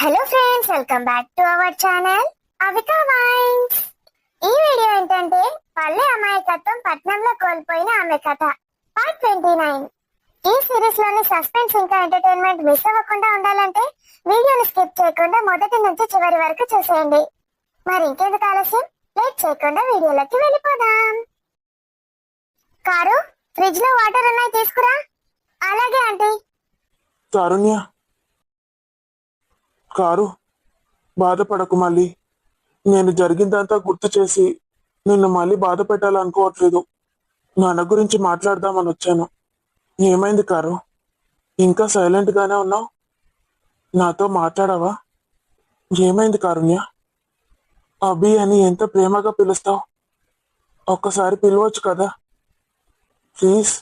Hello friends, welcome back to our channel Avika wines. ఈ video ఏంటంటే పల్లె అమాయకత్వం పట్నంలో కోల్పోయిన ఆమె కథ పార్ట్ 29. ఈ సిరీస్ లోని సస్పెన్స్ ఇంకా ఎంటర్టైన్మెంట్ మిస్ అవ్వకుండా ఉండాలంటే వీడియోని స్కిప్ చేయకుండా మొదటి నుంచి చివరి వరకు చూసేయండి. మరి ఇంకెందుకు ఆలస్యం, లేట్ చేయకుండా వీడియోలోకి వెళ్ళిపోదాం. కారు, ఫ్రిడ్జ్ లో వాటర్ ఉన్నాయి, తీసుకురా. అలాగే ఆంటీ. కారుణ్య, కారు బాధపడకు. మళ్ళీ నేను జరిగిందంతా గుర్తు చేసి నిన్ను మళ్ళీ బాధ పెట్టాలనుకోవట్లేదు. నాన్న గురించి మాట్లాడదామని వచ్చాను. ఏమైంది కారు? ఇంకా సైలెంట్ గానే ఉన్నావు? నాతో మాట్లాడవా? ఏమైంది కారుణ్య? అభి అని ఎంత ప్రేమగా పిలుస్తావు. ఒక్కసారి పిలవచ్చు కదా ప్లీజ్.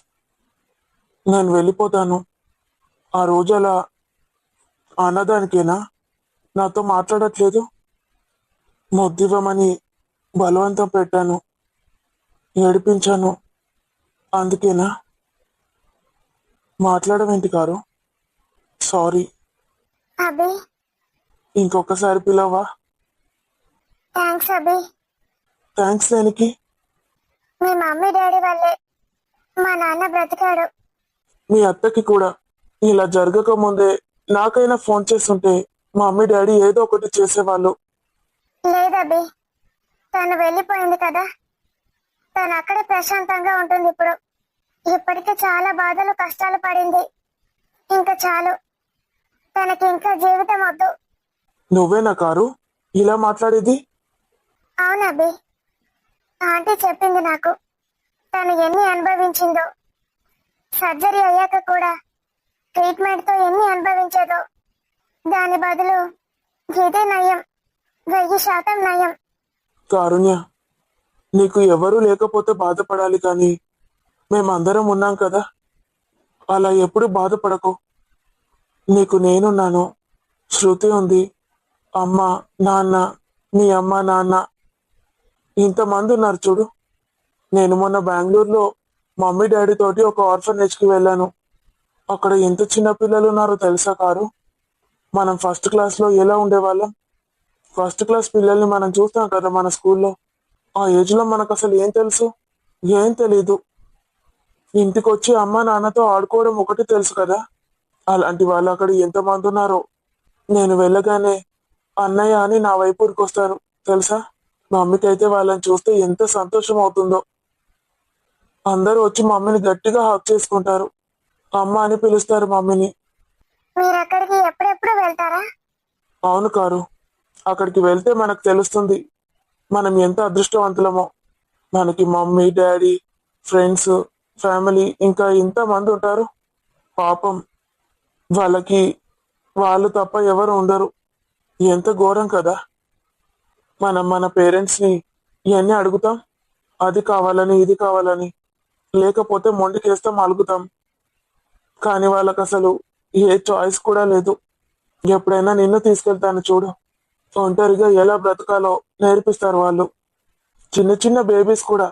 నేను వెళ్ళిపోతాను. ఆ రోజు అలా అన్నదానికేనా నాతో మాట్లాడట్లేదు? ముద్దివ్వమని బలవంతం పెట్టాను, ఏడిపించాను, అందుకేనా? మాట్లాడమేంటి కారు? సారీ. అభి, ఇంకొకసారి పిలవా? థ్యాంక్స్ అభి. థ్యాంక్స్ దేనికి? మీ మమ్మీ డాడీ వల్లే మా నాన్న బ్రతికాడు. మీ అత్తకి కూడా ఇలా జరగక ముందే నాకైనా ఫోన్ చేస్తుంటే మమ్మీ డాడీ ఏదో ఒకటి చేసేవాళ్ళు. లేదబ్బి, తను వెళ్ళిపోయింది కదా, తను అక్కడే ప్రశాంతంగా ఉంటుంది ఇప్పుడు. ఇప్పటికే చాలా బాధలు కష్టాలు పడింది. ఇంకా చాలు, తనకి ఇంకా జీవితం వద్దు. నువ్వేనా కారు ఇలా మాట్లాడేది? అవునబ్బి, ఆంటీ చెప్పింది నాకు. తను ఎన్ని అనుభవించిందో, సర్జరీ అయ్యాక కూడా ట్రీట్మెంట్ తో ఎన్ని అనుభవించేదో. దాని బదులు ఇదే నయం, 1000% నయం. కారుణ్య, నీకు ఎవరూ లేకపోతే బాధపడాలి, కానీ మేమందరం ఉన్నాం కదా, అలా ఎప్పుడు బాధపడకు. నీకు నేనున్నాను, శృతి ఉంది, అమ్మ నాన్న, మీ అమ్మ నాన్న, ఇంతమంది ఉన్నారు చూడు. నేను మొన్న బెంగళూరులో మమ్మీ డాడీ తోటి ఒక ఆర్ఫనేజ్కి వెళ్ళాను. అక్కడ ఎంత చిన్న పిల్లలు ఉన్నారో తెలుసా కారు? మనం ఫస్ట్ క్లాస్లో ఎలా ఉండేవాళ్ళం? ఫస్ట్ క్లాస్ పిల్లల్ని మనం చూస్తాం కదా మన స్కూల్లో. ఆ ఏజ్లో మనకు అసలు ఏం తెలుసు? ఏం తెలీదు. ఇంటికి వచ్చి అమ్మ నాన్నతో ఆడుకోవడం ఒకటి తెలుసు కదా. అలాంటి వాళ్ళు అక్కడ ఎంతమంది ఉన్నారో. నేను వెళ్ళగానే అన్నయ్య అని నా వైపు ఉరికొస్తారు తెలుసా. మమ్మీకి అయితే వాళ్ళని చూస్తే ఎంత సంతోషం అవుతుందో. అందరూ వచ్చి మమ్మీని గట్టిగా హక్ చేసుకుంటారు. అమ్మ అని పిలుస్తారు మమ్మీని. మీరు అక్కడికి ఎప్పుడెప్పుడు వెళ్తారా? అవును కారు, అక్కడికి వెళ్తే మనకు తెలుస్తుంది మనం ఎంత అదృష్టవంతులమో. మనకి మమ్మీ డాడీ, ఫ్రెండ్స్, ఫ్యామిలీ ఇంకా ఇంతమంది ఉంటారు. పాపం వాళ్ళకి వాళ్ళు తప్ప ఎవరు ఉండరు. ఎంత ఘోరం కదా. మనం మన పేరెంట్స్ని ఇవన్నీ అడుగుతాం, అది కావాలని ఇది కావాలని, లేకపోతే మొండికేస్తాం, అలుగుతాం. కానీ వాళ్ళకి అసలు ఏ చాయిస్ కూడా లేదు. ఎప్పుడైనా నిన్ను తీసుకెళ్తాను చూడు, ఒంటరిగా ఎలా బ్రతకాలో నేర్పిస్తారు వాళ్ళు. చిన్న చిన్న బేబీస్ కూడా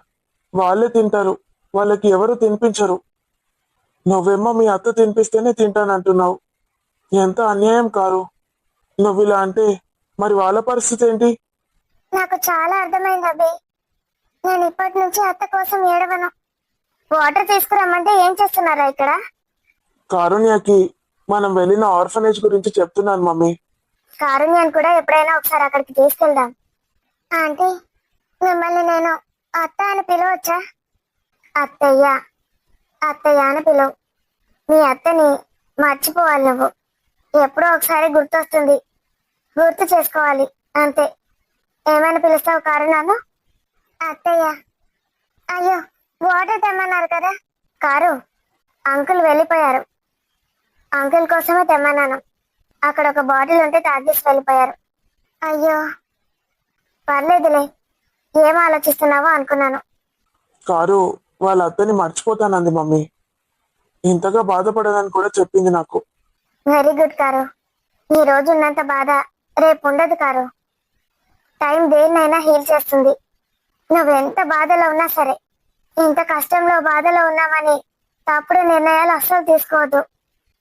వాళ్ళే తింటారు, వాళ్ళకి ఎవరు తినిపించరు. నువ్వేమో మీ అత్త తినిపిస్తేనే తింటానంటున్నావు. ఎంత అన్యాయం కారు. నువ్వు ఇలా అంటే మరి వాళ్ళ పరిస్థితి ఏంటి? నాకు చాలా అర్థమైంది అబ్బి. నేను ఇప్పటి నుంచి అత్త కోసం ఏడవను. వాటర్ తీసుకురమ్మంటే ఏం చేస్తున్నారా ఇక్కడ? కారుణ్యకి మనం వెళ్ళిన ఆర్ఫనేజ్ గురించి చెప్తున్నాను మమ్మీ. కారుణ్యాన్ని కూడా ఎప్పుడైనా ఒకసారి అక్కడికి తీసుకెళ్దాం. ఆంటీ, మిమ్మల్ని నేను అత్త అని పిలవచ్చా? అత్తయ్య, అత్తయ్య అని పిలువు. మీ అత్తని మర్చిపోవాలి నువ్వు. ఎప్పుడో ఒకసారి గుర్తొస్తుంది, గుర్తు చేసుకోవాలి అంతే. ఏమని పిలుస్తావు కారుణ్యాను? అత్తయ్య. అయ్యో, వాటర్ తెమ్మన్నారు కదా. కారు, అంకుల్ వెళ్ళిపోయారు. అంకుల్ కోసమే తెమ్మన్నాను. అక్కడ ఒక బాటిల్ ఉంటే తాగేసి వెళ్ళిపోయారు. అయ్యో, పర్లేదులే, ఏం ఆలోచిస్తున్నావో అనుకున్నాను. కారు వాళ్ళ అత్తని మర్చిపోతానంది మమ్మీ. ఇంతగా బాధపడదని కూడా చెప్పింది నాకు. Very good car. ఈ రోజు ఉన్నంత బాధ రేపు ఉండదు కారు. టైం దేన్నైనా హీల్ చేస్తుంది. నువ్వెంత బాధలో ఉన్నా సరే, ఇంత కష్టంలో బాధలో ఉన్నామని తప్పుడు నిర్ణయాలు అస్సలు తీసుకోవద్దు.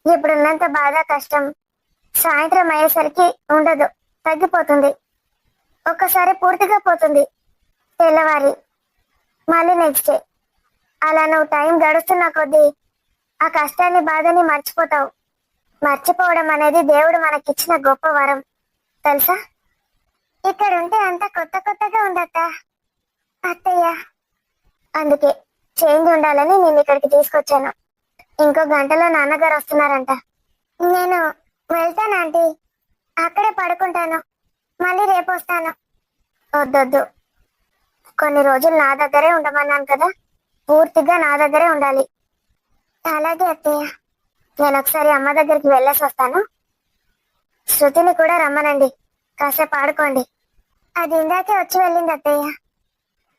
ఇప్పుడున్నంత బాధ కష్టం సాయంత్రం అయ్యేసరికి ఉండదు, తగ్గిపోతుంది. ఒక్కసారి పూర్తిగా పోతుంది, తెల్లవారి మళ్ళీ నెక్స్ట్ డే. అలా నువ్వు టైం గడుస్తున్న కొద్దీ ఆ కష్టాన్ని బాధని మర్చిపోతావు. మర్చిపోవడం అనేది దేవుడు మనకిచ్చిన గొప్ప వరం, తెలుసా? ఇక్కడ ఉంటే అంతా కొత్త కొత్తగా ఉందత్త, అత్తయ్య. అందుకే చేంజ్ ఉండాలని నేను ఇక్కడికి తీసుకొచ్చాను. ఇంకో గంటలో నాన్నగారు వస్తున్నారంట. నేను వెళ్తాను ఆంటీ, అక్కడే పడుకుంటాను, మళ్ళీ రేపు వస్తాను. వద్దొద్దు, కొన్ని రోజులు నా దగ్గరే ఉండమన్నాను కదా, పూర్తిగా నా దగ్గరే ఉండాలి. అలాగే అత్తయ్య, నేను ఒకసారి అమ్మ దగ్గరికి వెళ్ళేసి వస్తాను. శృతిని కూడా రమ్మనండి, కాసేపు ఆడుకోండి. అది ఇందాకే వచ్చి వెళ్ళింది అత్తయ్య,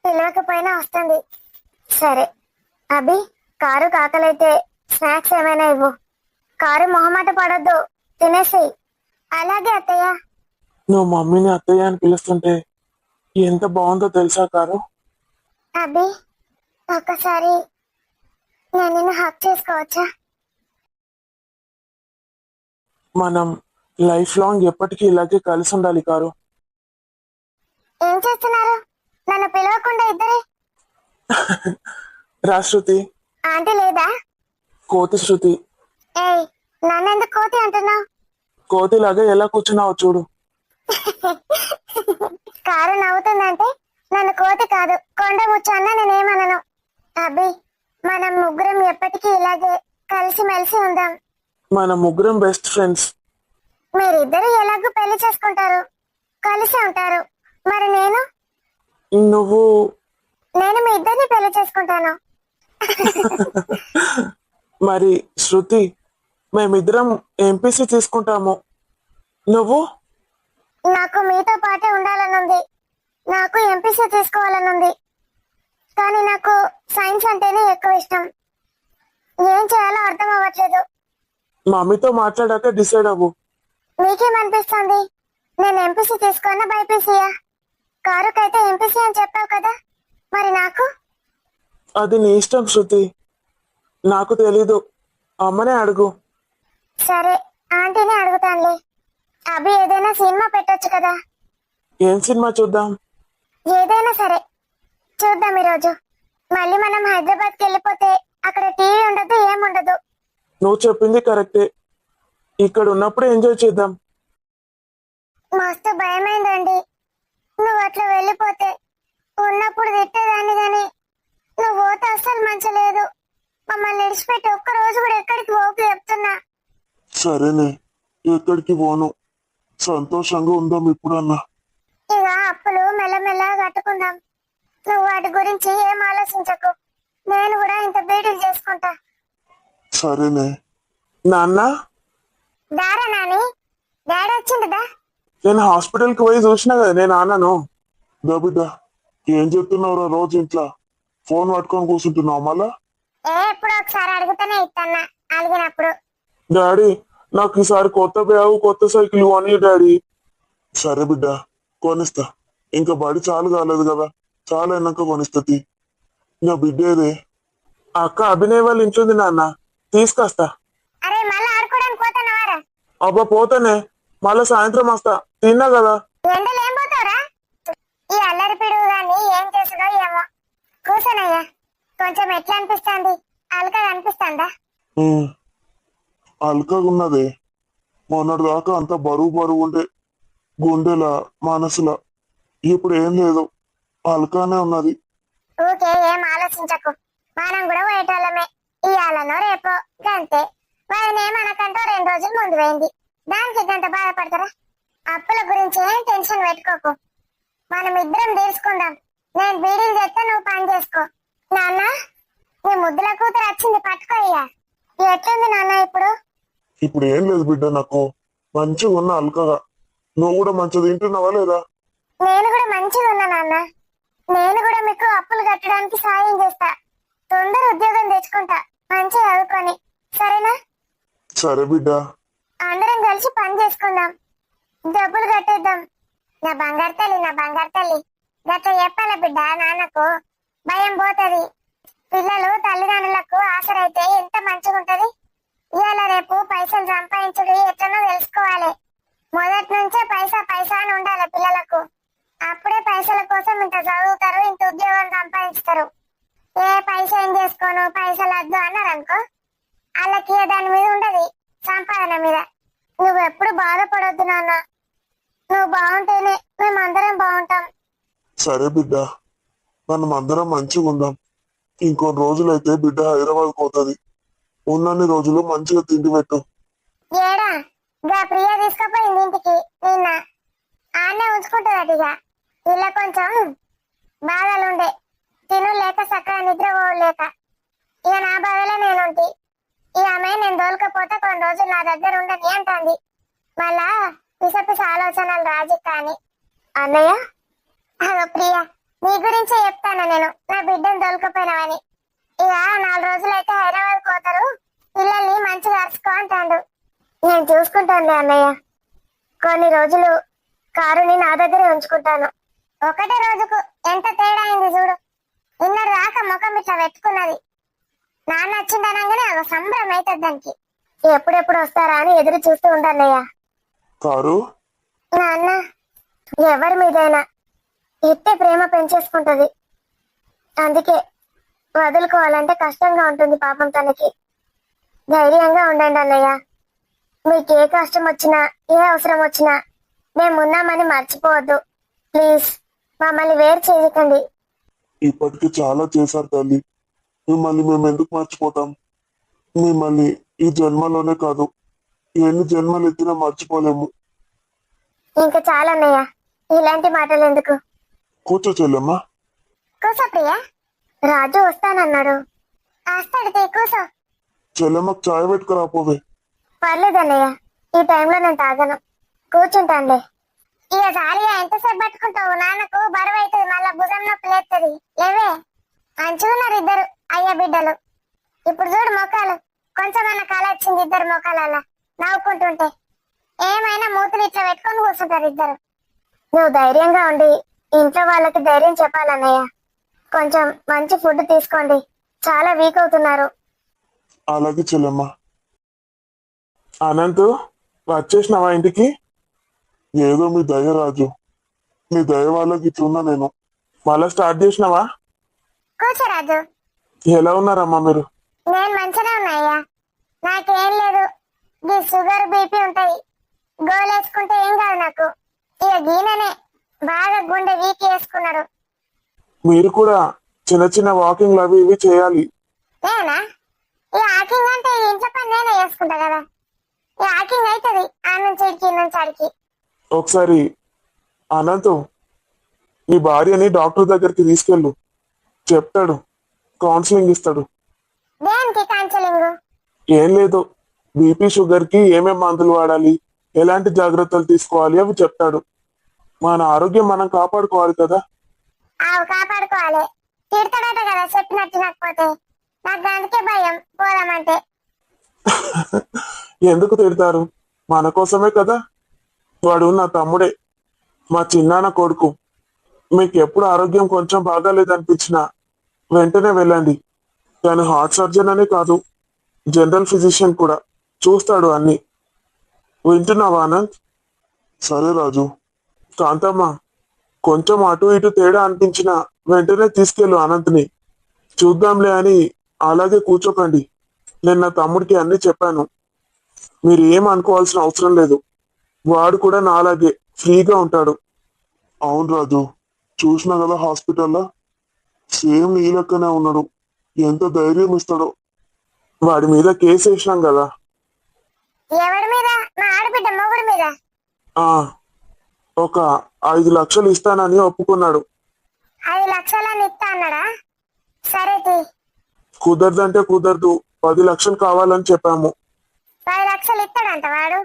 పిలవకపోయినా వస్తుంది. సరే అభి, కారు కాకలైతే స్నాక్స్ ఏమైనా ఇవ్వు. కారు మొహమాట పడొద్దు, తినేసేయి. అలాగే అత్తయ్య. నువ్వు మమ్మీని అత్తయ్య అని పిలుస్తుంటే ఎంత బాగుందో తెలుసా కారు? అభి, ఒక్కసారి నేను నిన్ను హక్ చేసుకోవచ్చా? మనం లైఫ్ లాంగ్ ఎప్పటికీ ఇలాగే కలిసి ఉండాలి కారు. ఏం చేస్తున్నారు? నన్ను పిలవకుండా ఇద్దరే? రా శృతి. ఆంటీ లేదా? కోతి శృతి. ఏయ్, నన్నెందుకు కోతి అంటున్నావు? కోతిలాగా ఎలా కూర్చున్నావు చూడు. కారు నవ్వుతుందంటే నన్ను కోతి కాదు, కొండ ముచ్చు అన్నా నేనేమనను. అభి, మనం ముగ్గురం ఎప్పటికీ ఇలాగే కలిసిమెలిసి ఉందాం. మన ముగ్గురం బెస్ట్ ఫ్రెండ్స్. మీరిద్దరు ఎలాగూ పెళ్లి చేసుకుంటారు, కలిసి ఉంటారు. మరి నేను నువ్వు మీ ఇద్దరిని పెళ్లి చేసుకుంటాను. మరి శృతి, మేమిద్దరం ఎంపీసీ తీసుకుంటాము. నువ్వు? నాకు మీతో పాటే ఉండాలనుంది, నాకు ఎంపీసీ తీసుకోవాలనుంది. కానీ నాకు సైన్స్ అంటేనే ఎక్కువ ఇష్టం. ఏం చేయాలో అర్థం అవ్వట్లేదు. మమ్మీతో మాట్లాడాక డిసైడ్ అవ్వు. మీకేమనిపిస్తుంది? నేను ఎంపీసీ తీసుకున్నా బైపీసీయా? కారుకైతే ఎంపీసీ అని చెప్పావు కదా, మరి నాకు? అది నీ ఇష్టం శృతి, నాకు తెలీదు. అమ్మనే అడుగు. సరే, ఆంటీనే అడుగుతానులే. అభి, ఏదైనా సినిమా పెట్టొచ్చు కదా. ఏం సినిమా చూద్దాం? ఏదైనా సరే చూద్దాం ఈరోజు. మళ్ళీ మనం హైదరాబాద్కి వెళ్ళిపోతే అక్కడ టీవీ ఉండదు, ఏముండదు. నువ్వు చెప్పింది కరెక్టే, ఇక్కడ ఉన్నప్పుడు ఎంజాయ్ చేద్దాం. మస్తు భయమైందండి. నువ్వు అట్లా వెళ్ళిపోతే. ఉన్నప్పుడు తిట్టేదాన్ని గాని నువ్వు పోతే అస్సలు మంచలేదు. మమ్మల్ని విడిచిపెట్టి ఒక్క రోజు కూడా ఎక్కడికి పోకు చెప్తున్నా. సరేనే, ఎక్కడికి పోను. సంతోషంగా ఉందాం ఇప్పుడన్నా. ఇక అప్పులు మెల్లమెల్లగా కట్టుకుందాం. నువ్వు వాటి గురించి ఏం ఆలోచించకు, నేను కూడా ఇంత బీడీలు చేసుకుంటా. సరేనే. నాన్న? దారా నాని, డాడీ వచ్చిందిదా? నేను హాస్పిటల్కి పోయి చూసినా కదా నేను నాన్నను. బిడ్డ, ఏం చెప్తున్నావురా? రోజు ఇంట్లో ఫోన్ పట్టుకొని కూర్చుంటున్నావు మళ్ళా? ఎప్పుడు ఒకసారి అడుగుతూనే ఇస్తాన్నా, అడిగినప్పుడు. డాడీ, నాకు ఈసారి కొత్త బ్యాగు కొత్త సైకిల్ కొని డాడీ. సరే బిడ్డ, కొనిస్తా. ఇంకా బడి చాలు కాలేదు కదా, చాలా అయినాక కొనిస్తుంది. నా బిడ్డ ఏదే? అక్క అభినయ్ వాళ్ళ ఇంట్లోంది నాన్న, తీసుకొస్తా. అరే, మళ్ళీ ఆడుకోవడానికి పోతానవారా? అబ్బా పోతానే, మళ్ళా సాయంత్రం వస్తా. తిన్నా కదా. ఎండలు ఏం పోతావురా? ఈ అల్లరి పిడుగు గాని ఏం చేస్తుందో ఏమో. కూర్చోనయ్యా, కొంచెం ఎట్లా అనిపిస్తుంది? అలకగా అనిపిస్తుందా? అల్కగా ఉన్నదే. మొన్నటి దాకా అంత బరువు బరువు ఉండే, గుండెల మనసులా. ఇప్పుడు ఏం లేదు, అల్కానే ఉన్నది. ఊకే ఏం ఆలోచించకు, మనం కూడా పోయేటోళ్ళమే. ఇయ్యాలనో రేపో గంతే. వాడిని మనకంటూ 2 రోజులు ముందు పోయింది, దానికి గంట బాధపడతారా? అప్పుల గురించి ఏం టెన్షన్ పెట్టుకోకు, మనం ఇద్దరం తీర్చుకుందాం. నేను బీడీలు చేస్తే నువ్వు పని చేసుకో. నాన్న, నీ ముద్దుల కూతురు వచ్చింది, పట్టుకోయ్యా. ఎట్లుంది నాన్న ఇప్పుడు? ఇప్పుడు ఏం లేదు బిడ్డ, నాకు మంచిగా ఉన్న అల్కగా. నువ్వు కూడా మంచిగా తింటున్నావా లేదా? నేను కూడా మంచిగా ఉన్నా నాన్న. నేను కూడా మీకు అప్పులు కట్టడానికి సాయం చేస్తా. తొందర ఉద్యోగం తెచ్చుకుంటా, మంచిగా చదువుకొని. సరేనా? సరే బిడ్డ. అందరం కలిసి పని చేసుకుందాం, డబ్బులు కట్టేద్దాం. నా బంగారు తల్లి, నా బంగారు తల్లి. గట్ల చెప్పాల బిడ్డ, నాన్నకు భయం పోతది. పిల్లలు తల్లిదండ్రులకు ఆసరైతే ఎంత మంచిగా ఉంటది. ఇవాళ రేపు పైసలు సంపాదించుడు ఎట్లనో తెలుసుకోవాలి. ఆయన మీద. నువ్వు ఎప్పుడు బాధపడొద్దు నాన్న. నువ్వు బాగుంటేనే మేమందరం బాగుంటాం. సరే బిడ్డ, మనం అందరం మంచిగా ఉందాం. ఇంకొన్ని రోజులైతే బిడ్డ హైదరాబాద్ పోతుంది. ఉన్నన్ని రోజులు మంచిగా తిండి పెట్టు. ఏడా గా ప్రియ తీసుకుపోయింది ఇంటికి నిన్న. ఆనే ఉంచుకుంటుందట. ఇక ఇలా కొంచెం బాధలుండే, తిను లేక సక్కగా నిద్ర పోలేక. ఇక నా బాధలో నేనుంటి. ఇక ఆమె నేను దోలుకపోతే కొన్ని రోజులు నా దగ్గర ఉండని అంటుంది. మళ్ళా పిసపిస ఆలోచనలు రాజు కానీ. అన్నయ్య, అదో ప్రియ, నీ గురించే చెప్తాను నేను, నా బిడ్డను దొరకపోయినావని. ఇక 4 రోజులైతే హైదరాబాద్ పోతారు, పిల్లల్ని మంచిగా అరుచుకో అంటాడు. నేను చూసుకుంటానులే అన్నయ్య. కొన్ని రోజులు కారుని నా దగ్గరే ఉంచుకుంటాను. ఒకటే రోజుకు ఎంత తేడా అయింది చూడు. నిన్న రాక ముఖం ఇట్లా పెట్టుకున్నది. నాన్న వచ్చిందనగానే ఒక సంబరం అవుతుంది దానికి. ఎప్పుడెప్పుడు వస్తారా అని ఎదురు చూస్తూ ఉండన్నయ్య. కారు నాన్న ఎవరి మీదైనా ఇట్టే ప్రేమ పెంచేసుకుంటది. అందుకే వదులుకోవాలంటే కష్టంగా ఉంటుంది పాపం తనకి. ధైర్యంగా ఉండండి అన్నయ్య. మీకు ఏ కష్టం వచ్చినా ఏ అవసరం వచ్చినా మేమున్నామని మర్చిపోవద్దు. ప్లీజ్ మమ్మల్ని వేరు చేయకండి. ఇప్పటికి చాలా చేశారు తల్లి. మిమ్మల్ని మేము ఎందుకు మర్చిపోతాం? మిమ్మల్ని ఈ జన్మలోనే కాదు, ఎన్ని జన్మలు ఎత్తినా మర్చిపోలేము. ఇంకా చాలా అన్నయ్య, ఇలాంటి మాటలు ఎందుకు. కూర్చో చెల్లెమ్మా. కూసో ప్రియా, రాజు వస్తానన్నాడు. వస్తాడు తీ, కూసో. చెల్లెమ్మకు చాయ్ పెట్టుకురా పోవే. పర్లేదు అన్నయ్య, ఈ టైంలో నేను తాగను, కూర్చుంటానులే. ఇక జాలిగా ఎంతసేపు పట్టుకుంటావు? నాన్నకు బరువు అవుతుంది, మళ్ళా భుజం నొప్పి లేస్తుంది. లేవే, మంచిగున్నారు ఇద్దరు అయ్య బిడ్డలు. ఇప్పుడు చూడు మొక్కలు, కొంచెమన్నా కళ వచ్చింది ఇద్దరు మొక్కలలా నవ్వుకుంటుంటే. ఏమైనా మూతులు ఇట్లా పెట్టుకొని కూర్చుంటారు ఇద్దరు. నువ్వు ధైర్యంగా ఉండి ఇంట్లో వాళ్ళకి ధైర్యం చెప్పాలన్నయ్య. కొంచెం మంచి ఫుడ్ తీసుకోండి, చాలా వీక్ అవుతున్నారు. అలాగే చెల్లెమ్మా. అనంత్, వచ్చేసినావా ఇంటికి? ఏదో మీ దయ రాజు, మీ దయ వాళ్ళకి ఇట్లున్నా నేను. మళ్ళా స్టార్ట్ చేసినావా? కూర్చో రాజు. ఎలా ఉన్నారమ్మా మీరు? నేను మంచిగా ఉన్నాయ్యా, నాకేం లేదు. ఈ షుగర్ బీపీ ఉంటాయి, గోలేసుకుంటే ఏం కాదు నాకు. ఇక గీననే బాగా గుండె వీక్ వేసుకున్నాడు. మీరు కూడా చిన్న చిన్న వాకింగ్లు అవి ఇవి చేయాలి. నేనా? ఈ వాకింగ్ అంటే ఈ ఇంట్లో పని నేనే చేసుకుంటా కదా. ఈ వాకింగ్ అవుతుంది ఆ నుంచి ఇడికి ఈ నుంచి ఆడికి. ఒకసారి అనంత్, నీ భార్యని డాక్టర్ దగ్గరికి తీసుకెళ్ళు, చెప్తాడు, కౌన్సిలింగ్ ఇస్తాడు. దేనికి కౌన్సిలింగ్? ఏం లేదు, బీపీ షుగర్ కి ఏమేం మందులు వాడాలి, ఎలాంటి జాగ్రత్తలు తీసుకోవాలి అవి చెప్తాడు. మన ఆరోగ్యం మనం కాపాడుకోవాలి కదా. ఆవు కాపాడుకోవాలి. తిడతాడట కదా చెప్పినట్టు నాకపోతే. నాకు అందుకే భయం పోదామంటే. ఎందుకు తిడతారు? మన కోసమే కదా. వాడు నా తమ్ముడే, మా చిన్నాన్న కొడుకు. మీకు ఎప్పుడు ఆరోగ్యం కొంచెం బాగాలేదనిపించినా వెంటనే వెళ్ళండి. తను హార్ట్ సర్జన్ అనే కాదు, జనరల్ ఫిజిషియన్ కూడా, చూస్తాడు అన్ని. వింటున్నావా ఆనంద్? సరే రాజు. కాంతమ్మ, కొంచెం అటు ఇటు తేడా అనిపించినా వెంటనే తీసుకెళ్ళు అనంత్ని. చూద్దాంలే అని అలాగే కూర్చోకండి. నేను నా తమ్ముడికి అన్ని చెప్పాను. మీరు ఏం అనుకోవాల్సిన అవసరం లేదు. వాడు కూడా నాలాగే ఫ్రీగా ఉంటాడు. అవును రాజు, చూసినా కదా హాస్పిటల్లో, సేమ్ నీ లెక్కనే ఉన్నాడు. ఎంత ధైర్యం ఇస్తాడో. వాడి మీద కేసు వేసినాం కదా. ఎవడి మీద? మా ఆడబిడ్డ మొగుడు మీద. ఆ, ఒక 5 లక్షలు ఇస్తానని ఒప్పుకున్నాడు. 5 లక్షలని ఇస్తా అన్నాడా? సరే తీ. కుదరదంటే కుదరదు, 10 లక్షలు కావాలని చెప్పాము. 10 లక్షలు ఇస్తాడంట వాడు.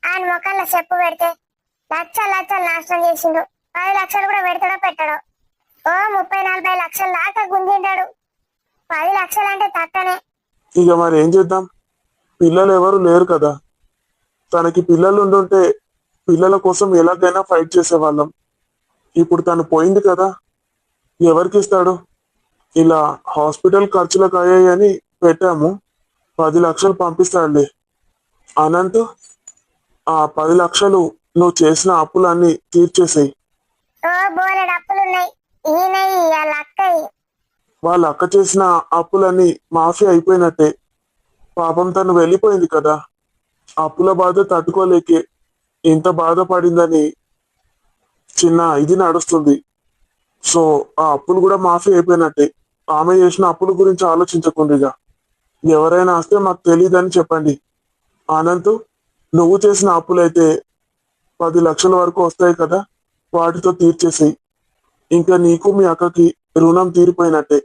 ఆయన ముఖంలో చెప్పు పెడితే లక్షలు లక్షలు నాశనం చేసిండు. 10 లక్షలు కూడా పెడతాడో పెట్టాడో. ఓ 30-40 లక్షలు దాకా గుంజింటాడు. 10 లక్షలు అంటే తక్కనే. ఇక మరి ఏం చేద్దాం? పిల్లలు ఎవరు లేరు కదా. తనకి పిల్లలు ఉండుంటే పిల్లల కోసం ఎలాగైనా ఫైట్ చేసేవాళ్ళం. ఇప్పుడు తను పోయింది కదా, ఎవరికి ఇస్తాడు? ఇలా హాస్పిటల్ ఖర్చులకు అయ్యాయని పెట్టాము. 10 లక్షలు పంపిస్తాడులే. అనంత్, ఆ 10 లక్షలు నువ్వు చేసిన అప్పులన్నీ తీర్చేసేయి. ఓ బోలెడు అప్పులున్నాయి. ఈయనయి వాళ్ళ అక్కయి. వాళ్ళ అక్క చేసిన అప్పులన్నీ మాఫీ అయిపోయినట్టే. పాపం తను వెళ్ళిపోయింది కదా, అప్పుల బాధ తట్టుకోలేకే ఇంత బాధపడిందని చిన్న ఇది నడుస్తుంది. సో ఆ అప్పులు కూడా మాఫీ అయిపోయినట్టే. ఆమె చేసిన అప్పుల గురించి ఆలోచించకుండా ఎవరైనా వస్తే మాకు తెలియదని చెప్పండి. అనంత్, నువ్వు చేసిన అప్పులైతే 10 లక్షల వరకు వస్తాయి కదా, వాటితో తీర్చేసేయి. ఇంకా నీకు మీ అక్కకి రుణం తీరిపోయినట్టే.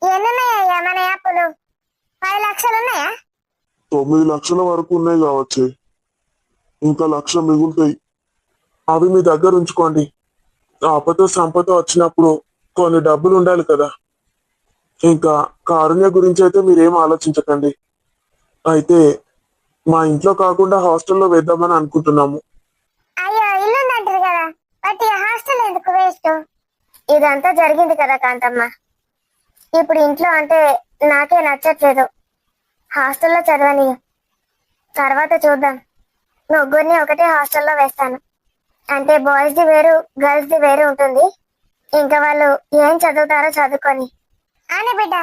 ఎన్నున్నాయ్యా మన యాప్లు? 10 లక్షలు ఉన్నాయా? 9 లక్షల వరకు ఉన్నాయి కావచ్చే. ఇంకా 1 లక్ష మిగులుతాయి. అవి మీ దగ్గర ఉంచుకోండి. ఆపతో సంపద వచ్చినప్పుడు కొన్ని డబ్బులు ఉండాలి కదా. ఇంకా కారుణ్య గురించి అయితే మీరేం ఆలోచించకండి. అయితే మా ఇంట్లో కాకుండా హాస్టల్లో వేద్దామని అనుకుంటున్నాము. అయ్యో, ఇల్లుందంటారు కదా, బట్ ఈ హాస్టల్ ఎందుకు వేస్ట్? ఇదంతా జరిగింది కదా కాంతమ్మ, ఇప్పుడు ఇంట్లో అంటే నాకే నచ్చట్లేదు. హాస్టల్లో చదవని, తర్వాత చూద్దాం. ముగ్గురిని ఒకటే హాస్టల్లో వేస్తాను. అంటే బాయ్స్ ది వేరు, గర్ల్స్ ది వేరు ఉంటుంది. ఇంకా వాళ్ళు ఏం చదువుతారో చదువుకొని. అని బిడ్డ,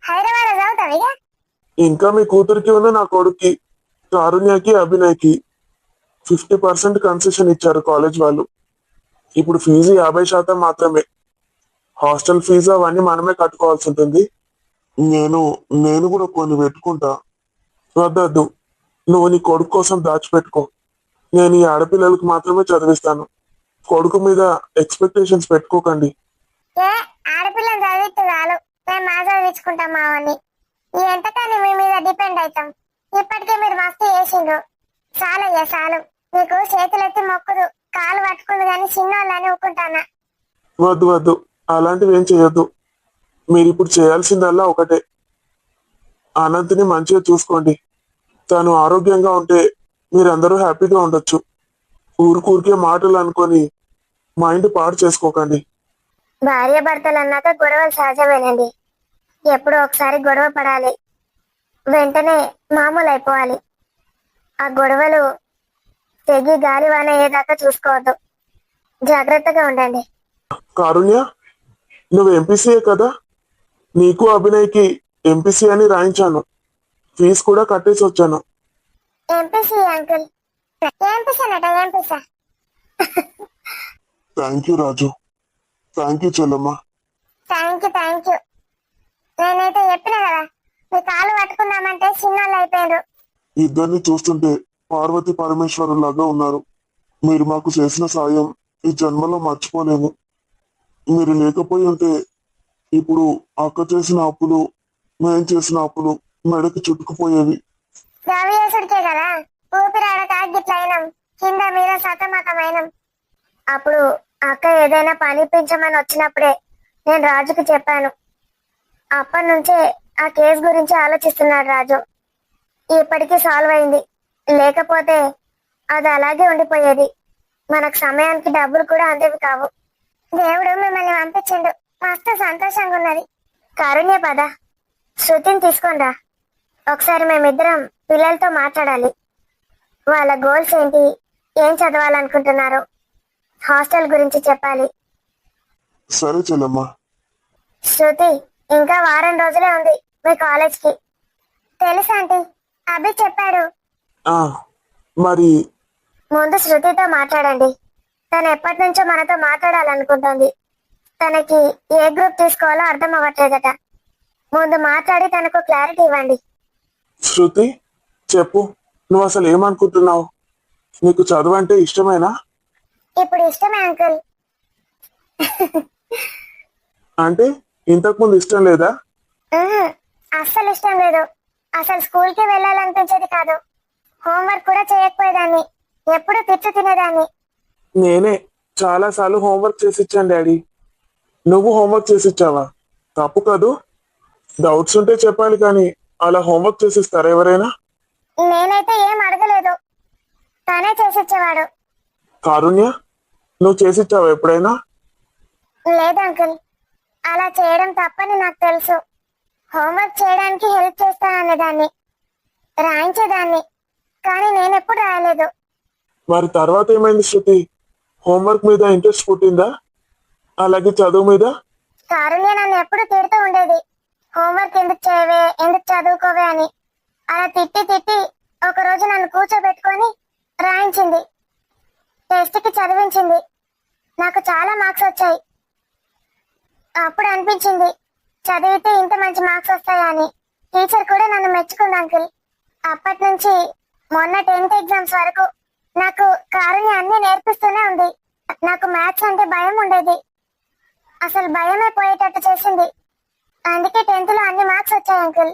హైదరాబాద్ చదువుతావు ఇక? ఇంకా మీ కూతురికి ఉన్న నా కొడుక్కి, కారుణ్యకి, అభినయ్కి 50% కన్సెషన్ ఇచ్చారు కాలేజ్ వాళ్ళు. ఇప్పుడు ఫీజు 50% మాత్రమే. హాస్టల్ ఫీజు అవన్నీ మనమే కట్టుకోవాల్సి ఉంటుంది. నేను కూడా కొన్ని పెట్టుకుంటా. వద్దద్దు, నువ్వు నీ కొడుకు కోసం దాచిపెట్టుకో. నేను ఈ ఆడపిల్లలకు మాత్రమే చదివిస్తాను. కొడుకు మీద ఎక్స్పెక్టేషన్స్ పెట్టుకోకండి. ఏ ఆడపిల్లని చదివిస్తే చాలు, మేము మా చదివించుకుంటాం మావని. ఈ ఎంతకాని మీ మీద డిపెండ్ అవుతాం. ఇప్పటికే మీరు మస్తు చేసిండ్రు. చాలయ్యా చాలు. మీకు చేతులెత్తి మొక్కుదు, కాలు పట్టుకుంది కానీ చిన్నోళ్ళని ఊకుంటానా. వద్దు వద్దు, అలాంటివి ఏం చేయొద్దు. మీరు ఇప్పుడు చేయాల్సిందల్లా ఒకటే, అనంత్ని మంచిగా చూసుకోండి. తను ఆరోగ్యంగా ఉంటే మీరందరూ హ్యాపీగా ఉండొచ్చు. ఊరికే మాటలు అనుకొని మైండ్ పాడు చేసుకోకండి. భార్య భర్తలు అన్నాక గొడవలు సహజమేనండి. ఎప్పుడో ఒకసారి గొడవ పడాలి, వెంటనే మామూలు అయిపోవాలి. ఆ గొడవలు తెగి గాలివాన అయ్యేదాకా చూసుకోవద్దు. జాగ్రత్తగా ఉండండి. కారుణ్య, నువ్వు ఎంపీసీఏ కదా, నీకు అభినయ్కి ఎంపీసీ అని రాయించాను. ఫీజు కూడా కట్టేసి వచ్చాను. ఎంపీసీ అంకుల్, ఎంపీసానట ఎంపీసా. Thank you Raju. Thank you Chellamma. Thank you. నేనైతే చెప్పిన కదా, మీ కాలు పట్టుకుందామంటే చిన్నోళ్ళు అయిపోయారు. ఇద్దరిని చూస్తుంటే పార్వతి పరమేశ్వరులాగా ఉన్నారు. మీరు మాకు చేసిన సాయం ఈ జన్మలో మర్చిపోలేము. మీరు లేకపోయి ఉంటే ఇప్పుడు అక్క చేసిన అప్పులు, మేం చేసిన అప్పులు మెడకి చుట్టుకుపోయేవి. రవియేసుడికే కదా ఊపిరాడక గిట్లయినాం, కింద మీద సతమతమైనం. అప్పుడు అక్క ఏదైనా పనిపించమని వచ్చినప్పుడే నేను రాజుకి చెప్పాను. అప్పటి నుంచే ఆ కేసు గురించి ఆలోచిస్తున్నాడు రాజు. ఇప్పటికీ సాల్వ్ అయింది. లేకపోతే అది అలాగే ఉండిపోయేది. మనకు సమయానికి డబ్బులు కూడా అందేవి కావు. దేవుడు మిమ్మల్ని పంపించిండు, మస్తు సంతోషంగా ఉన్నది. కారుణ్య పద, శృతిని తీసుకొనిరా. ఒకసారి మేమిద్దరం పిల్లలతో మాట్లాడాలి. వాళ్ళ గోల్స్ ఏంటి, ఏం చదవాలనుకుంటున్నారు, హాస్టల్ గురించి చెప్పాలి. సరే చెల్లమ్మ. శృతి, ఇంకా వారం రోజులే ఉంది మీ కాలేజ్కి. తెలుసా ఆంటీ, అభి చెప్పాడు. ఆ మరి ముందు శృతితో మాట్లాడండి. తను ఎప్పటి నుంచో మనతో మాట్లాడాలనుకుంటుంది. తనకి ఏ గ్రూప్ తీసుకోవాలో అర్థం అవ్వట్లేదట. ముందు మాట్లాడి తనకు క్లారిటీ ఇవ్వండి. శృతి, చెప్పు, నువ్వు అసలు ఏమనుకుంటున్నావు? నీకు చదువు అంటే ఇష్టమేనా? ఇప్పుడు ఇష్టమే అంకుల్. అంటే ఇంతకుముందు ఇష్టం లేదా? అస్సలు ఇష్టం లేదు. అసలు స్కూల్కి వెళ్ళాలనిపించేది కాదు. హోంవర్క్ కూడా చేయకపోయేదాన్ని, ఎప్పుడు తిట్టు తినేదాన్ని. నేనే చాలా సార్లు హోంవర్క్ చేసిచ్చాను డాడీ. నువ్వు హోంవర్క్ చేసిచ్చావా? తప్పు కాదు. డౌట్స్ ఉంటే చెప్పాలి, కానీ అలా హోంవర్క్ చేసిస్తారా ఎవరైనా? నేనైతే ఏం అడగలేదు, తనే చేసిచ్చేవాడు. కారుణ్య, నువ్వు చేసిచ్చావా ఎప్పుడైనా? లేదు అంకుల్, అలా చేయడం తప్పని నాకు తెలుసు. హోంవర్క్ చేయడానికి హెల్ప్ చేస్తాననేదాన్ని, రాయించేదాన్ని, కానీ నేను ఎప్పుడు రాయలేదు. మరి తర్వాత ఏమైంది శృతి? హోంవర్క్ మీద ఇంట్రెస్ట్ పుట్టిందా? అలాగే చదువు మీద? కారుణ్య నన్ను ఎప్పుడు తిడుతూ ఉండేది, హోంవర్క్ ఎందుకు చేయవే, ఎందుకు చదువుకోవే అని. అలా తిట్టి తిట్టి ఒక రోజు నన్ను కూర్చోబెట్టుకొని రాయించింది, టెస్ట్ కి చదివించింది. నాకు చాలా మార్క్స్ వచ్చాయి. అప్పుడు అనిపించింది చదివితే ఇంత మంచి మార్క్స్ వస్తాయా అని. టీచర్ కూడా నన్ను మెచ్చుకుంది అంకుల్. అప్పటి నుంచి మొన్న 10th ఎగ్జామ్స్ వరకు నాకు కారుణ్య అన్ని నేర్పిస్తూనే ఉంది. నాకు మ్యాథ్స్ అంటే భయం ఉండేది, అసలు భయమే పోయేటట్టు చేసింది. అందుకే 10th లో అన్ని మార్క్స్ వచ్చాయి అంకుల్.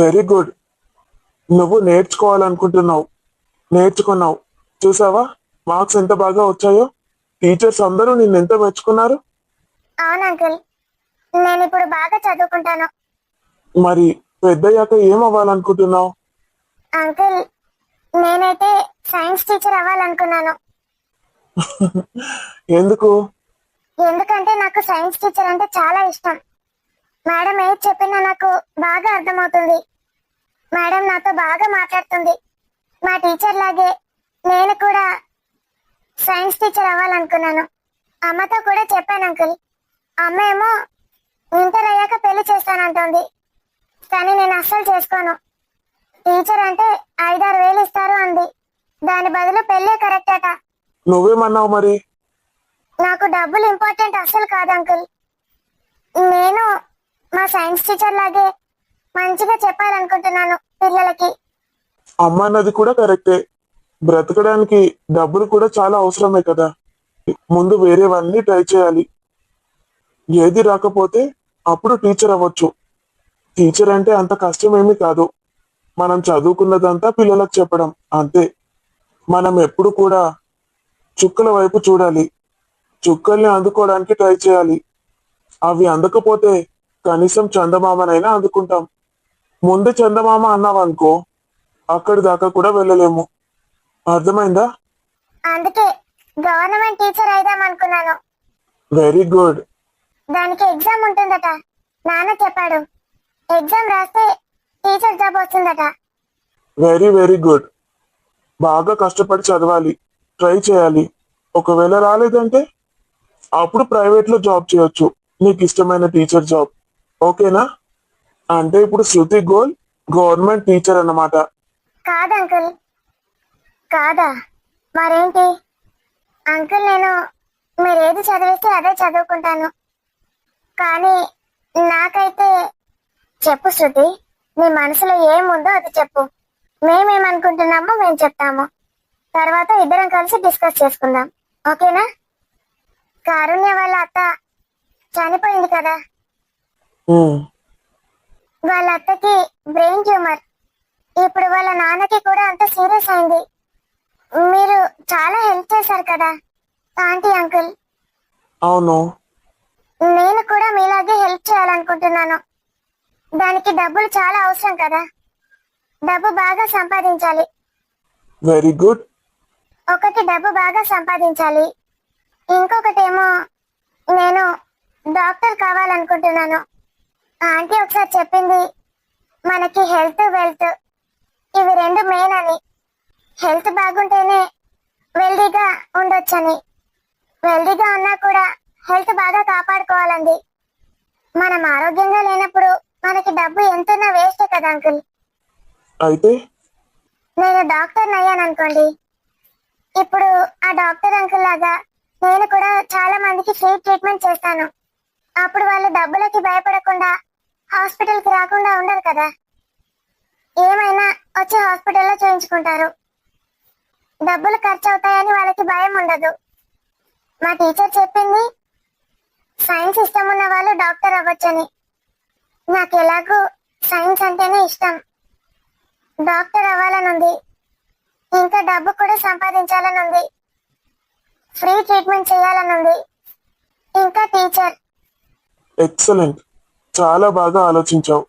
Very good. నువ్వు నేర్చుకోవాలనుకుంటున్నావు, నేర్చుకున్నావు. చూసావా మార్క్స్ ఎంత బాగా వచ్చాయో? టీచర్స్ అందరూ నిన్ను ఎంత మెచ్చుకున్నారు. అవును అంకుల్, నేను ఇప్పుడు బాగా చదువుకుంటాను. మరి పెద్దయ్యాక ఏం అవ్వాలనుకుంటున్నావు? అంకుల్, నేనైతే సైన్స్ టీచర్ అవ్వాలనుకున్నాను. ఎందుకు? ఎందుకంటే నాకు సైన్స్ టీచర్ అంటే చాలా ఇష్టం. మేడం ఏది చెప్పినా నాకు బాగా అర్థమవుతుంది. మేడం నాతో బాగా మాట్లాడుతుంది. మా టీచర్ లాగే నేను కూడా సైన్స్ టీచర్ అవ్వాలనుకున్నాను. అమ్మతో కూడా చెప్పాను అంకుల్. అమ్మ ఏమో ఇంటర్ అయ్యాక పెళ్లి చేస్తానంటుంది, కానీ నేను అస్సలు చేసుకోను. టీచర్ అంటే 5-6 వేలు ఇస్తారు అంది. దాని బదులు పెళ్ళే కరెక్ట్ అట. నువ్వేమన్నావు మరి? నాకు డబ్బులు ఇంపార్టెంట్ అస్సలు కాదు అంకుల్. నేను మా సైన్స్ టీచర్ లాగే మంచిగా చెప్పాలనుకుంటున్నాను పిల్లలకి. అమ్మ అన్నది కూడా కరెక్టే. బ్రతకడానికి డబ్బులు కూడా చాలా అవసరమే కదా. ముందు వేరేవన్నీ ట్రై చేయాలి. ఏది రాకపోతే అప్పుడు టీచర్ అవ్వచ్చు. టీచర్ అంటే అంత కష్టమేమీ కాదు. మనం చదువుకున్నదంతా పిల్లలకు చెప్పడం అంతే. మనం ఎప్పుడు కూడా చుక్కల వైపు చూడాలి, చుక్కల్ని అందుకోవడానికి ట్రై చేయాలి. అవి అందకపోతే కనీసం చందమామనైనా అందుకుంటాం. ముందు చందమామ అన్నావనుకో, అక్కడి దాకా కూడా వెళ్ళలేము. అర్థమైందా? అందుకే గవర్నమెంట్ టీచర్ అయిదాం అనుకున్నాను. Very good. దానికి ఎగ్జామ్ ఉంటుందట, నాన్న చెప్పాడు. ఎగ్జామ్ రాస్తే టీచర్ జాబ్ వస్తుందట. Very very good. బాగా కష్టపడి చదవాలి, ట్రై చేయాలి. ఒకవేళ రాలేదంటే అప్పుడు ప్రైవేట్ లో జాబ్ చేయొచ్చు, నీకు ఇష్టమైన టీచర్ జాబ్. ఓకేనా? అంటే ఇప్పుడు శృతి గోల్ గవర్నమెంట్ టీచర్ అన్నమాట. కాదు అంకుల్. కాదా? మరేంటి అంకుల్, నేను మీరేది చదివిస్తే అదే చదువుకుంటాను. కానీ నాకైతే చెప్పు శృతి, నీ మనసులో ఏముందో అది చెప్పు. మేమేమనుకుంటున్నామో మేము చెప్తాము, తర్వాత ఇద్దరం కలిసి డిస్కస్ చేసుకుందాం. ఓకేనా? కారుణ్య వాళ్ళ అత్త చనిపోయింది కదా, ఉమ్, వాళ్ళ అత్తకి బ్రెయిన్ ట్యూమర్. ఇప్పుడు వాళ్ళ నాన్నకి కూడా అంత సీరియస్ అయింది. మీరు చాలా హెల్ప్ చేశారు కదా ఆంటీ, అంకుల్. అవును. నేను కూడా మీలాగే హెల్ప్ చేయాలనుకుంటున్నాను. దానికి డబ్బులు చాలా అవసరం కదా, డబ్బు బాగా సంపాదించాలి. Very good. ఒకటి డబ్బు బాగా సంపాదించాలి, ఇంకొకటేమో నేను డాక్టర్ కావాలనుకుంటున్నాను. ఆంటీ ఒకసారి చెప్పింది మనకి హెల్త్ వెల్త్ ఇవి రెండు మెయిన్ అని. హెల్త్ బాగుంటేనే వెల్దీగా ఉండొచ్చని. వెల్దీగా ఉన్నా కూడా హెల్త్ బాగా కాపాడుకోవాలండి. మనం ఆరోగ్యంగా లేనప్పుడు మనకి డబ్బు ఎంతున్నా వేస్టే కదా అంకుల్. అయితే నేను డాక్టర్ అయ్యాను అనుకోండి, ఇప్పుడు ఆ డాక్టర్ అంకుల్ లాగా నేను కూడా చాలా మందికి ఫ్రీ ట్రీట్మెంట్ చేస్తాను. అప్పుడు వాళ్ళు డబ్బులకి భయపడకుండా హాస్పిటల్ కి రాకుండా ఉండరు కదా, ఏమైనా వచ్చి హాస్పిటల్లో చేయించుకుంటారు. డబ్బులు ఖర్చు అవుతాయని వాళ్ళకి భయం ఉండదు. మా టీచర్ చెప్పింది సైన్స్ ఇష్టం ఉన్న వాళ్ళు డాక్టర్ అవ్వచ్చని. నాకు ఎలాగో సైన్స్ అంటేనే ఇష్టం. డాక్టర్ అవ్వాలని ఉంది, ఇంకా డబ్బు కూడా సంపాదించాలని ఉంది, ఫ్రీ ట్రీట్మెంట్ చేయాలని ఉంది, ఇంకా టీచర్. ఎక్సలెంట్. చాలా బాగా ఆలోచించావు.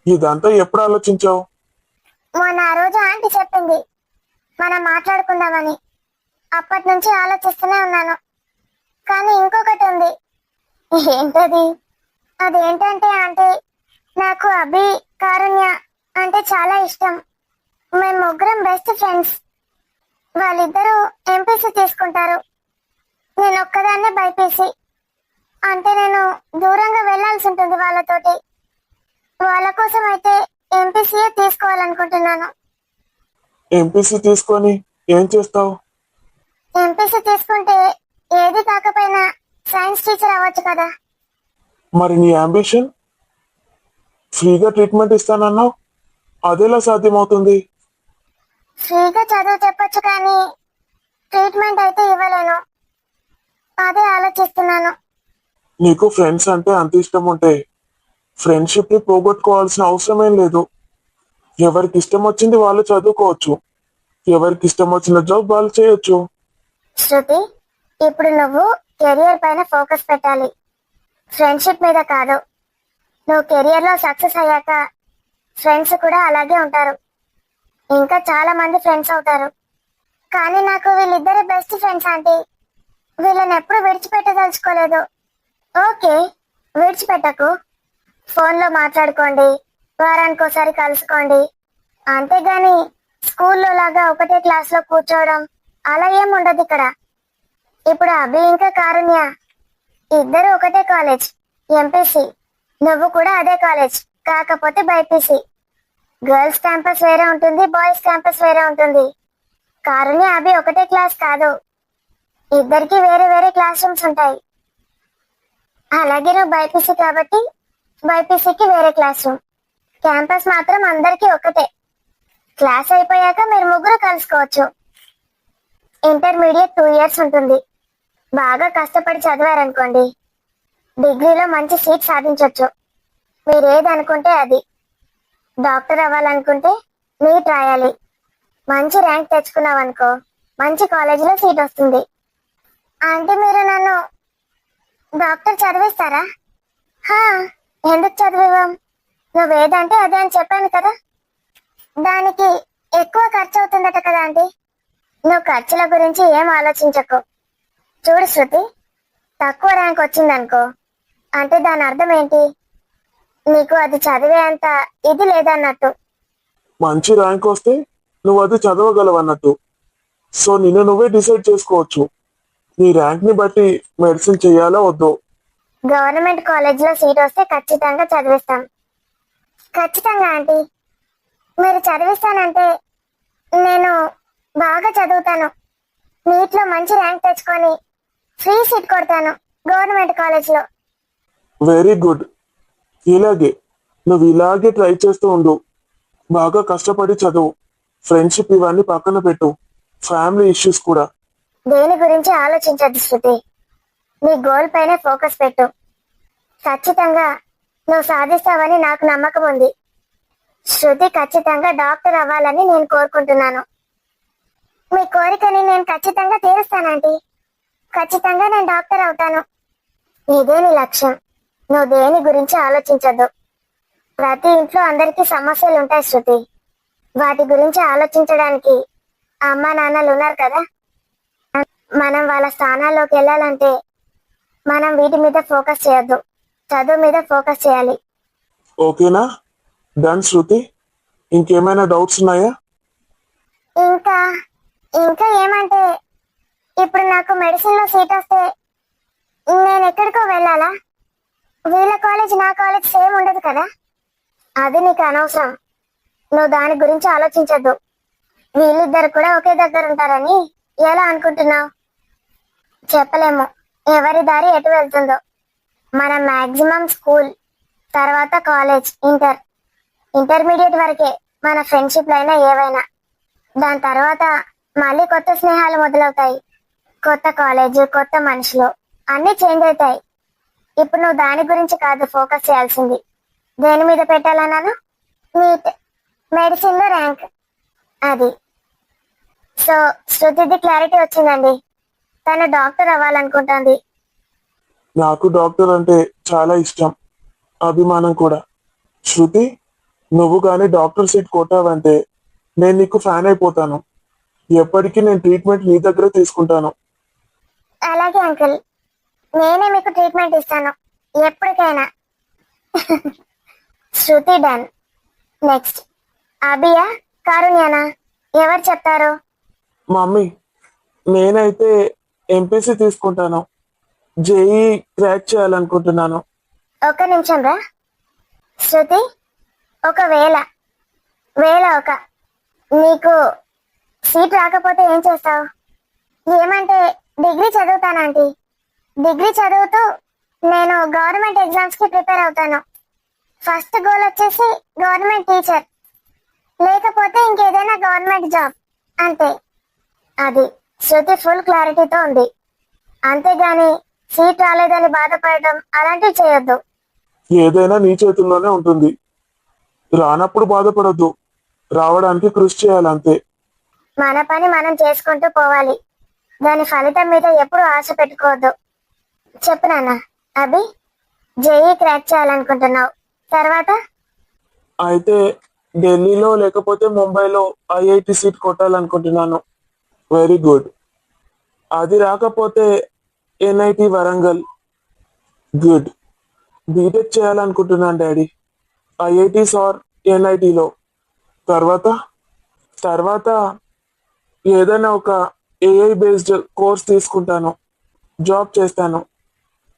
ఇదంతా ఎప్పుడు ఆలోచించావు? మొన్న ఆ రోజు ఆంటీ చెప్పింది మనం మాట్లాడుకుందామని. అప్పటి నుంచి ఆలోచిస్తూనే ఉన్నాను. కానీ ఇంకొకటి ఉంది. ఏంటది? అదేంటంటే ఆంటీ, నాకు అభి, కారుణ్య అంటే చాలా ఇష్టం. మేము ముగ్గురం బెస్ట్ ఫ్రెండ్స్. వాళ్ళిద్దరూ ఎంపీసీ తీసుకుంటారు, నేను ఒక్కదాన్నే బైపీసీ. అంటే నేను దూరంగా వెళ్లాల్సి ఉంటుంది వాళ్ళతోటి. వాళ్ళ కోసం అయితే ఎంపీసీఏ తీసుకోవాలనుకుంటున్నాను. ఎంపీసీ తీసుకొని ఏం చేస్తావు? ఎంపీసీ తీసుకుంటే ఏది కాకపోయినా సైన్స్ టీచర్ అవ్వచ్చు కదా. మరి నీ అంబిషన్? ఫ్రీగా ట్రీట్మెంట్ ఇస్తానన్నావు, అదెలా సాధ్యమవుతుంది? ఫ్రీగా చదువు చెప్పొచ్చు కానీ ట్రీట్మెంట్ అయితే ఇవ్వలేను. అదే ఆలోచిస్తున్నాను. నీకు ఫ్రెండ్స్ అంటే అంత ఇష్టం ఉంటే ఫ్రెండ్షిప్ ని పోగొట్టుకోవాల్సిన అవసరమేం లేదు. ఎవరికి ఇష్టం వచ్చింది వాళ్ళు చదువుకోవచ్చు, ఎవరికి ఇష్టం వచ్చిన జాబ్ వాళ్ళు చేయొచ్చు. శృతి, ఇప్పుడు నువ్వు కెరియర్ పైన ఫోకస్ పెట్టాలి, ఫ్రెండ్షిప్ మీద కాదు. నువ్వు కెరియర్ లో సక్సెస్ అయ్యాక ఫ్రెండ్స్ కూడా అలాగే ఉంటారు, ఇంకా చాలా మంది ఫ్రెండ్స్ అవుతారు. కానీ నాకు వీళ్ళిద్దరే బెస్ట్ ఫ్రెండ్స్ ఆంటీ. వీళ్ళని ఎప్పుడు విడిచిపెట్టదలుచుకోలేదు. ఓకే, విడిచిపెట్టకు. ఫోన్లో మాట్లాడుకోండి, వారానికి ఒకసారి కలుసుకోండి, అంతేగాని స్కూల్లో లాగా ఒకటే క్లాస్ లో కూర్చోవడం అలా ఏం ఉండదు ఇక్కడ. ఇప్పుడు అభి ఇంకా కారుణ్య ఇద్దరు ఒకటే కాలేజ్, ఎంపీసీ. నువ్వు కూడా అదే కాలేజ్, కాకపోతే బైపీసీ. గర్ల్స్ క్యాంపస్ వేరే ఉంటుంది, బాయ్స్ క్యాంపస్ వేరే ఉంటుంది. కారుణ్య అభి ఒకటే క్లాస్ కాదు, ఇద్దరికి వేరే వేరే క్లాస్ రూమ్స్ ఉంటాయి. అలాగే నువ్వు బైపీసీ కాబట్టి బైపీసీకి వేరే క్లాస్ రూమ్. క్యాంపస్ మాత్రం అందరికీ ఒకటే. క్లాస్ అయిపోయాక మీరు ముగ్గురు కలుసుకోవచ్చు. ఇంటర్మీడియట్ 2 years ఉంటుంది. బాగా కష్టపడి చదివారనుకోండి, డిగ్రీలో మంచి సీట్ సాధించవచ్చు. మీరు ఏది అనుకుంటే అది. డాక్టర్ అవ్వాలనుకుంటే నీట్ రాయాలి, మంచి ర్యాంక్ తెచ్చుకున్నావనుకో మంచి కాలేజీలో సీట్ వస్తుంది. అంటే మీరు నన్ను డాక్టర్ చదివిస్తారా? హా, ఎందుకు చదివివ్వం? నువ్వేదంటే అదే అని చెప్పాను కదా. దానికి ఎక్కువ ఖర్చు అవుతుందట కదా ఆంటీ. నువ్వు ఖర్చుల గురించి ఏం ఆలోచించకు. చూడు శృతి, తక్కువ ర్యాంక్ వచ్చిందనుకో, అంటే దాని అర్థం ఏంటి? నీకు అది చదివే అంత ఇది లేదన్నట్టు. మంచి ర్యాంక్ వస్తే నువ్వు అది చదవగలవన్నట్టు. సో నిన్ను నువ్వే డిసైడ్ చేసుకోవచ్చు, నీ ర్యాంక్ ని బట్టి మెడిసిన్ చేయాలా వద్దో. గవర్నమెంట్ కాలేజ్ లో సీట్ వస్తే ఖచ్చితంగా చదివిస్తాం. ఖచ్చితంగా ఆంటీ. మీరు చదివిస్తానంటే నేను బాగా చదువుతాను, నీట్లో మంచి ర్యాంక్ తెచ్చుకొని ఫ్రీ సీట్ కొడతాను గవర్నమెంట్ కాలేజ్ లో. Very good. నువ్వు ఇలాగే ట్రై చేస్తూ ఉండు. బాగా కష్టపడి చదువు. ఫ్రెండ్షిప్ ఇవన్నీ పక్కన పెట్టు, ఫ్యామిలీ ఇష్యూస్ కూడా. దేని గురించి ఆలోచించద్దు శృతి, నీ గోల్ పైనే ఫోకస్ పెట్టు. ఖచ్చితంగా నువ్వు సాధిస్తావని నాకు నమ్మకం ఉంది. శృతి ఖచ్చితంగా డాక్టర్ అవ్వాలని నేను కోరుకుంటున్నాను. మీ కోరికని నేను ఖచ్చితంగా తీరుస్తానంటీ. ఖచ్చితంగా నేను డాక్టర్ అవుతాను. ఇదే నీ లక్ష్యం. నువ్వు దేని గురించి ఆలోచించద్దు. ప్రతి ఇంట్లో అందరికీ సమస్యలు ఉంటాయి శృతి, వాటి గురించి ఆలోచించడానికి అమ్మా నాన్నలు ఉన్నారు కదా. మనం వాళ్ళ స్థానాల్లోకి వెళ్ళాలంటే మనం వీటి మీద ఫోకస్ చేయొద్దు, చదువు మీద ఫోకస్ చేయాలి. ఓకేనా? డన్ శృతి. ఇంకేమైనా డౌట్స్ ఉన్నాయా? ఇంకా ఇంకా ఏమంటే, ఇప్పుడు నాకు మెడిసిన్ లో సీట్ వస్తే నేను ఎక్కడికో వెళ్ళాలా? వీళ్ళ కాలేజ్ నా కాలేజ్ సేమ్ ఉండదు కదా. అది నీకు అనవసరం, నువ్వు దాని గురించి ఆలోచించద్దు. వీళ్ళిద్దరు కూడా ఒకే దగ్గర ఉంటారని ఎలా అనుకుంటున్నావు? చెప్పలేము, ఎవరి దారి ఎటు వెళ్తుందో. మనం మాక్సిమం స్కూల్, తర్వాత కాలేజ్, ఇంటర్మీడియట్ వరకే మన ఫ్రెండ్షిప్ అయినా ఏవైనా. దాని తర్వాత మళ్ళీ కొత్త స్నేహాలు మొదలవుతాయి. కొత్త కాలేజ్, కొత్త మనుషులు, అన్ని చేంజ్ అవుతాయి. ఇప్పుడు నువ్వు దాని గురించి కాదు ఫోకస్ చేయాల్సింది. దేని మీద పెట్టాలన్నాను? నీట్, మెడిసిన్ లో ర్యాంక్, అది. సో శృతిది క్లారిటీ వచ్చిందండి. తను డాక్టర్ అవ్వాలనుకుంటుంది. నాకు డాక్టర్ అంటే చాలా ఇష్టం, అభిమానం కూడా. శృతి, నువ్వు కానీ డాక్టర్ సీట్ కొట్టావంటే నేను నీకు ఫ్యాన్ అయిపోతాను. ఎప్పటికీ నేను ట్రీట్మెంట్ నీ దగ్గర తీసుకుంటాను. అలాగే అంకుల్, నేనే మీకు ట్రీట్మెంట్ ఇస్తాను ఎప్పటికైనా. శృతి డన్. నెక్స్ట్ అభియా కారుణ్యనా? ఎవరు చెప్తారు? మమ్మీ, నేనైతే ఎంపీసీ తీసుకుంటాను. జేఈ క్రాక్ చేయాలనుకుంటున్నాను. ఒక్క నిమిషం రా శృతి. ఒకవేళ ఒక నీకు సీట్ రాకపోతే ఏం చేస్తావు? ఏమంటే డిగ్రీ చదువుతానంటీ. డిగ్రీ చదువుతూ నేను గవర్నమెంట్ ఎగ్జామ్స్ కి ప్రిపేర్ అవుతాను. ఫస్ట్ గోల్ వచ్చేసి గవర్నమెంట్ టీచర్, లేకపోతే ఇంకేదైనా గవర్నమెంట్ జాబ్, అంతే. అది శృతి ఫుల్ క్లారిటీతో ఉంది. అంతేగాని సీట్ రాలేదని బాధపడటం అలాంటివి చేయొద్దు. ఏదైనా నీ చేతుల్లోనే ఉంటుంది. రానప్పుడు బాధపడొద్దు, రావడానికి కృషి చేయాలంతే. మన పని మనం చేసుకుంటూ పోవాలి. దాని ఫలితం మీద ఎప్పుడు ఆశ పెట్టుకోవద్దు. చెప్పు నాన్న. అభి, జేఈ క్రాక్ చేయాలనుకుంటున్నావు, తర్వాత? అయితే ఢిల్లీలో లేకపోతే ముంబైలో ఐఐటి సీట్ కొట్టాలనుకుంటున్నాను. Very good. అది రాకపోతే ఎన్ఐటి వరంగల్. గుడ్. బీటెక్ చేయాలనుకుంటున్నాను డాడీ, ఐఐటీస్ ఆర్ ఎన్ఐటిలో. తర్వాత తర్వాత ఏదైనా ఒక ఏఐ బేస్డ్ కోర్స్ తీసుకుంటాను, జాబ్ చేస్తాను,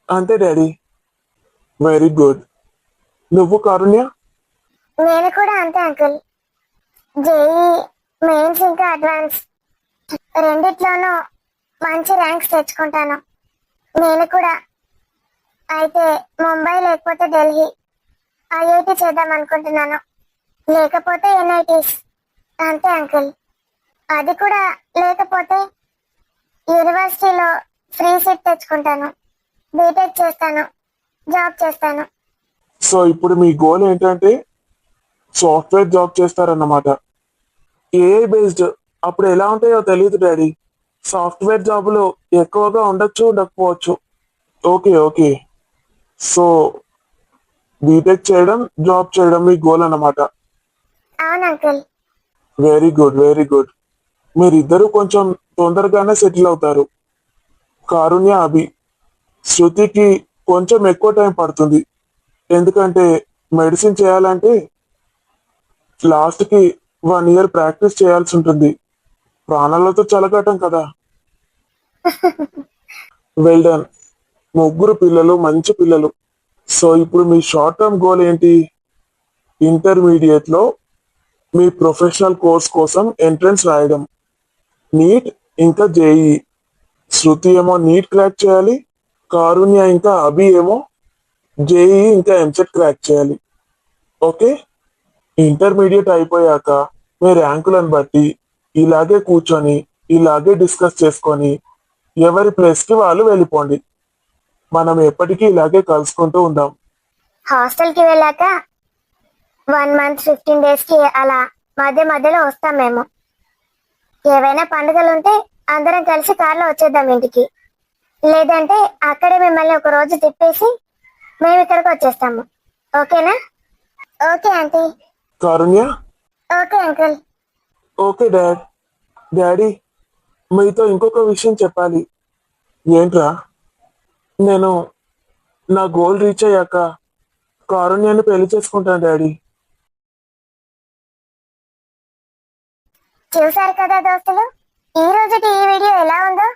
అంతే డాడీ. Very good. నువ్వు కారుణ్య? నేను కూడా అంతే అంకుల్. జేఈ మెయిన్స్ ఇంకా అడ్వాన్స్ రెండిట్లోనూ మంచి ర్యాంక్స్ తెచ్చుకుంటాను. నేను కూడా అయితే ముంబై లేకపోతే ఢిల్లీ ఐఐటి చేద్దాం అనుకుంటున్నాను, లేకపోతే ఎన్ఐటీస్, అంతే అంకుల్. అది కూడా లేకపోతే యూనివర్సిటీలో ఫ్రీ సీట్ తెచ్చుకుంటాను, బీటెక్ చేస్తాను, జాబ్ చేస్తాను. సో ఇప్పుడు మీ గోల్ ఏంటంటే సాఫ్ట్వేర్ జాబ్ చేస్తారన్నమాట. ఏఐ బేస్డ్ అప్పుడు ఎలా ఉంటాయో తెలియదు డాడీ. సాఫ్ట్వేర్ జాబులు ఎక్కువగా ఉండొచ్చు, ఉండకపోవచ్చు. Okay okay. సో బీటెక్ చేయడం, జాబ్ చేయడం మీ గోల్ అన్నమాట. అవును uncle. Very good, very good. మీరిద్దరూ కొంచెం తొందరగానే సెటిల్ అవుతారు. కారుణ్య, అభి. శృతికి కొంచెం ఎక్కువ టైం పడుతుంది, ఎందుకంటే మెడిసిన్ చేయాలంటే లాస్ట్కి 1 year ప్రాక్టీస్ చేయాల్సి ఉంటుంది. ప్రాణాలతో చలకటం కదా. Well done. ముగ్గురు పిల్లలు మంచి పిల్లలు. సో ఇప్పుడు మీ షార్ట్ టర్మ్ గోల్ ఏంటి? ఇంటర్మీడియట్ లో మీ ప్రొఫెషనల్ కోర్స్ కోసం ఎంట్రన్స్ రాయడం, నీట్ ఇంకా జేఈ. శృతి ఏమో నీట్ క్రాక్ చేయాలి, కారుణ్య ఇంకా అభి ఏమో జేఈ ఇంకా ఎంసెట్ క్రాక్ చేయాలి. ఓకే. ఇంటర్మీడియట్ అయిపోయాక మీ ర్యాంకులను బట్టి ఇలాగే కూర్చొని ఇలాగే డిస్కస్ చేసుకొని ఎవరి ప్లేస్ కి వాళ్ళు వెళ్ళిపోండి. మనం ఎప్పటికీ ఇలాగే కలుసుకుంటూ ఉందాం. హాస్టల్ కి వెళ్ళాక 1 month 15 days కి అలా మధ్య మధ్యలో వస్తాం మేము. ఏవైనా పండుగలు ఉంటే అందరం కలిసి కార్లో వచ్చేద్దాం ఇంటికి, లేదంటే అక్కడే మిమ్మల్ని ఒక రోజు తిప్పేసి మేము ఇక్కడికి వచ్చేస్తాము. ఓకేనా? Okay aunty. Karunya? Okay uncle. Okay dad. Daddy, మీతో ఇంకొక విషయం చెప్పాలి. ఏంట్రా? నేను నా గోల్ రీచ్ అయ్యాక కారుణ్యాన్ని పెళ్లి చేసుకుంటాను డాడీ. చూసారు కదా దోస్తులు, ఈ రోజుకి ఈ వీడియో ఎలా ఉందో.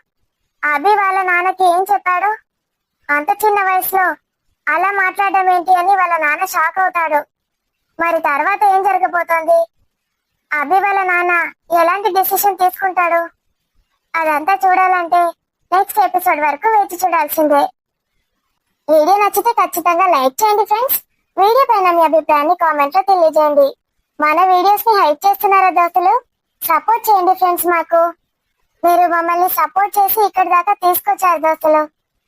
అభి వాళ్ళ నాన్నకి ఏం చెప్పాడు? అంత చిన్న వయసులో అలా మాట్లాడడం ఏంటి అని వాళ్ళ నాన్న షాక్ అవుతాడు. మరి తర్వాత ఏం జరగబోతోంది? అభి వాళ్ళ నాన్న ఎలాంటి డెసిషన్ తీసుకుంటాడు? అదంతా చూడాలంటే నెక్స్ట్ ఎపిసోడ్ వరకు వేచి చూడాల్సిందే. వీడియో నచ్చితే ఖచ్చితంగా లైక్ చేయండి ఫ్రెండ్స్. వీడియో పైన మీ అభిప్రాయాన్ని కామెంట్ లో తెలియజేయండి. మన వీడియోస్ ని హైప్ చేస్తున్నారా దోస్తులు? సపోర్ట్ చేయండి ఫ్రెండ్స్. మీరు మమ్మల్ని సపోర్ట్ చేసి ఇక్కడి దాకా తీసుకొచ్చారు దోస్తులు.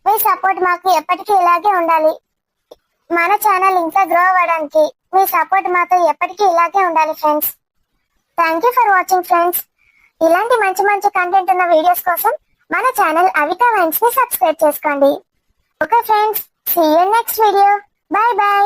మీ సపోర్ట్ మాకు ఎప్పటికీ ఇలాగే ఉండాలి. మన ఛానల్ ఇంకా గ్రో అవ్వడానికి మీ సపోర్ట్ మాతో ఎప్పటికీ ఇలాగే ఉండాలి friends. Thank you for watching friends. ఇలాంటి మంచి మంచి కంటెంట్ ఉన్న వీడియోస్ కోసం మన ఛానల్ అవికా వైన్స్ ని సబ్స్క్రైబ్ చేసుకోండి. Okay friends, see you next video. Bye by.